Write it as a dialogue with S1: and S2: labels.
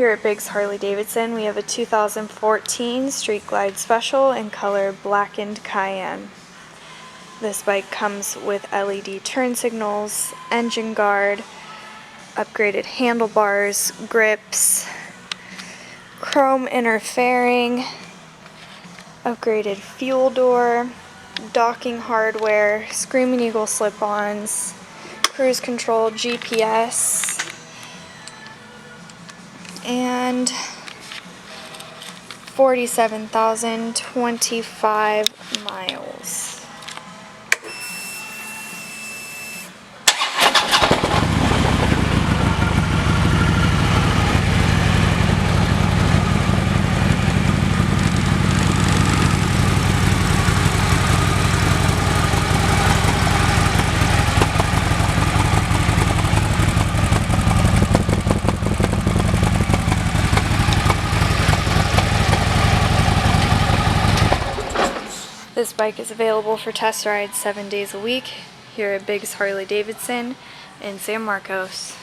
S1: Here at Biggs Harley Davidson, we have a 2014 Street Glide Special in color Blackened Cayenne. This bike comes with LED turn signals, engine guard, upgraded handlebars, grips, chrome inner fairing, upgraded fuel door, docking hardware, Screaming Eagle slip-ons, cruise control, GPS, and 47,025 miles. This bike is available for test rides 7 days a week here at Biggs Harley Davidson in San Marcos.